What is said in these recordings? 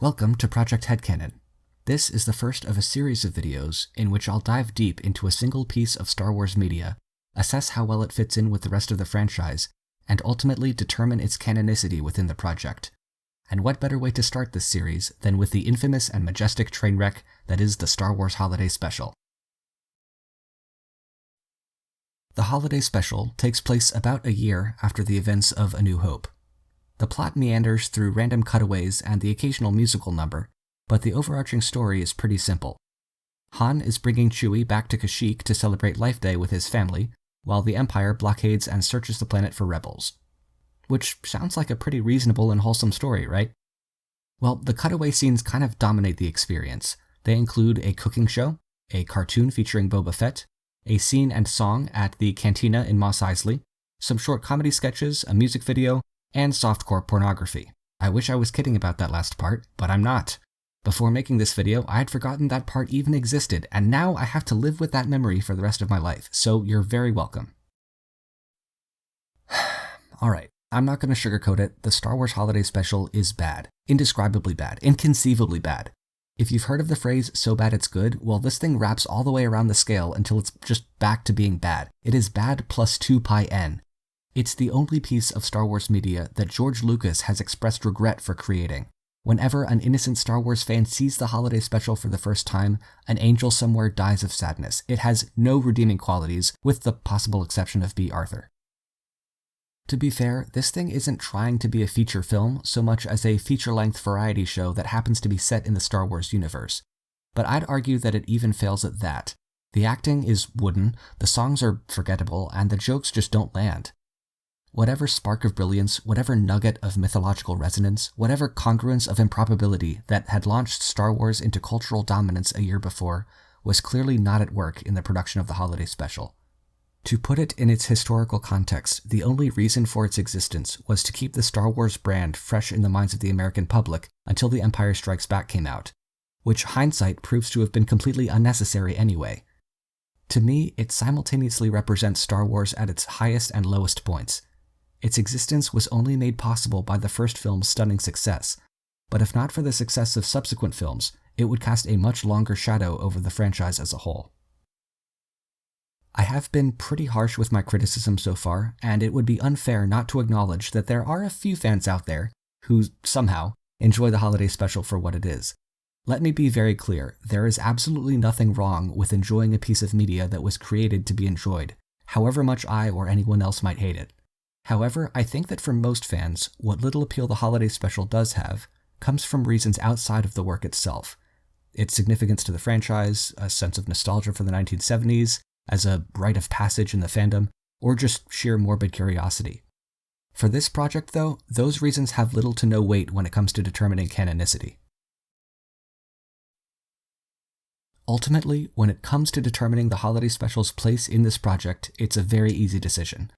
Welcome to Project HeadCanon. This is the first of a series of videos in which I'll dive deep into a single piece of Star Wars media, assess how well it fits in with the rest of the franchise, and ultimately determine its canonicity within the project. And what better way to start this series than with the infamous and majestic train wreck that is the Star Wars Holiday Special. The Holiday Special takes place about a year after the events of A New Hope. The plot meanders through random cutaways and the occasional musical number, but the overarching story is pretty simple. Han is bringing Chewie back to Kashyyyk to celebrate Life Day with his family, while the Empire blockades and searches the planet for rebels. Which sounds like a pretty reasonable and wholesome story, right? Well, the cutaway scenes kind of dominate the experience. They include a cooking show, a cartoon featuring Boba Fett, a scene and song at the Cantina in Mos Eisley, some short comedy sketches, a music video, and softcore pornography. I wish I was kidding about that last part, but I'm not. Before making this video, I had forgotten that part even existed, and now I have to live with that memory for the rest of my life, so you're very welcome. Alright, I'm not going to sugarcoat it. The Star Wars Holiday Special is bad. Indescribably bad. Inconceivably bad. If you've heard of the phrase, so bad it's good, well, this thing wraps all the way around the scale until it's just back to being bad. It is bad plus 2 pi n. It's the only piece of Star Wars media that George Lucas has expressed regret for creating. Whenever an innocent Star Wars fan sees the Holiday Special for the first time, an angel somewhere dies of sadness. It has no redeeming qualities, with the possible exception of B. Arthur. To be fair, this thing isn't trying to be a feature film so much as a feature-length variety show that happens to be set in the Star Wars universe. But I'd argue that it even fails at that. The acting is wooden, the songs are forgettable, and the jokes just don't land. Whatever spark of brilliance, whatever nugget of mythological resonance, whatever congruence of improbability that had launched Star Wars into cultural dominance a year before, was clearly not at work in the production of the Holiday Special. To put it in its historical context, the only reason for its existence was to keep the Star Wars brand fresh in the minds of the American public until The Empire Strikes Back came out, which hindsight proves to have been completely unnecessary anyway. To me, it simultaneously represents Star Wars at its highest and lowest points. Its existence was only made possible by the first film's stunning success, but if not for the success of subsequent films, it would cast a much longer shadow over the franchise as a whole. I have been pretty harsh with my criticism so far, and it would be unfair not to acknowledge that there are a few fans out there who, somehow, enjoy the Holiday Special for what it is. Let me be very clear, there is absolutely nothing wrong with enjoying a piece of media that was created to be enjoyed, however much I or anyone else might hate it. However, I think that for most fans, what little appeal the Holiday Special does have comes from reasons outside of the work itself. Its significance to the franchise, a sense of nostalgia for the 1970s, as a rite of passage in the fandom, or just sheer morbid curiosity. For this project, though, those reasons have little to no weight when it comes to determining canonicity. Ultimately, when it comes to determining the Holiday Special's place in this project, it's a very easy decision.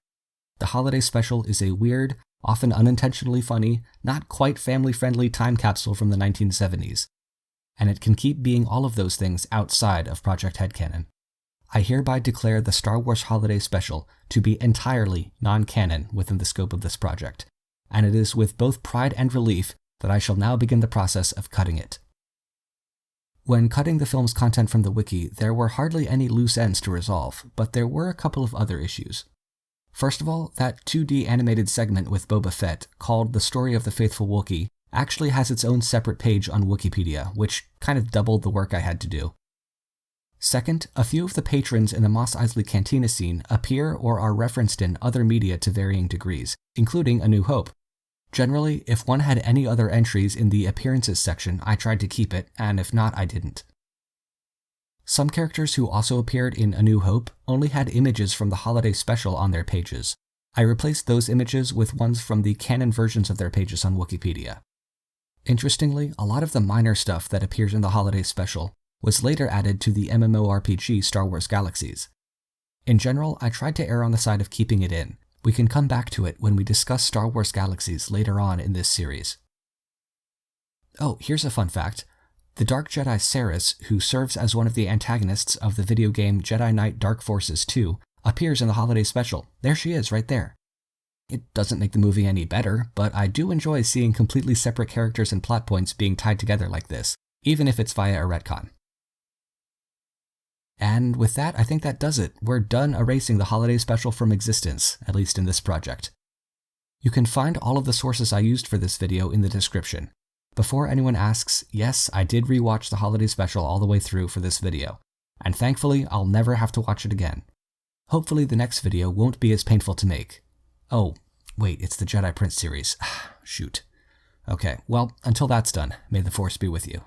The Holiday Special is a weird, often unintentionally funny, not quite family-friendly time capsule from the 1970s, and it can keep being all of those things outside of Project HeadCanon. I hereby declare the Star Wars Holiday Special to be entirely non-canon within the scope of this project, and it is with both pride and relief that I shall now begin the process of cutting it. When cutting the film's content from the wiki, there were hardly any loose ends to resolve, but there were a couple of other issues. First of all, that 2D animated segment with Boba Fett, called The Story of the Faithful Wookiee, actually has its own separate page on Wikipedia, which kind of doubled the work I had to do. Second, a few of the patrons in the Mos Eisley Cantina scene appear or are referenced in other media to varying degrees, including A New Hope. Generally, if one had any other entries in the appearances section, I tried to keep it, and if not, I didn't. Some characters who also appeared in A New Hope only had images from the Holiday Special on their pages. I replaced those images with ones from the canon versions of their pages on Wikipedia. Interestingly, a lot of the minor stuff that appears in the Holiday Special was later added to the MMORPG Star Wars Galaxies. In general, I tried to err on the side of keeping it in. We can come back to it when we discuss Star Wars Galaxies later on in this series. Oh, here's a fun fact. The Dark Jedi Saris, who serves as one of the antagonists of the video game Jedi Knight Dark Forces 2, appears in the Holiday Special. There she is, right there. It doesn't make the movie any better, but I do enjoy seeing completely separate characters and plot points being tied together like this, even if it's via a retcon. And with that, I think that does it. We're done erasing the holiday special from existence, at least in this project. You can find all of the sources I used for this video in the description. Before anyone asks, yes, I did rewatch the holiday special all the way through for this video, and thankfully I'll never have to watch it again. Hopefully the next video won't be as painful to make. Oh, wait, it's the Jedi Prince series. Shoot. Okay, well, until that's done, may the Force be with you.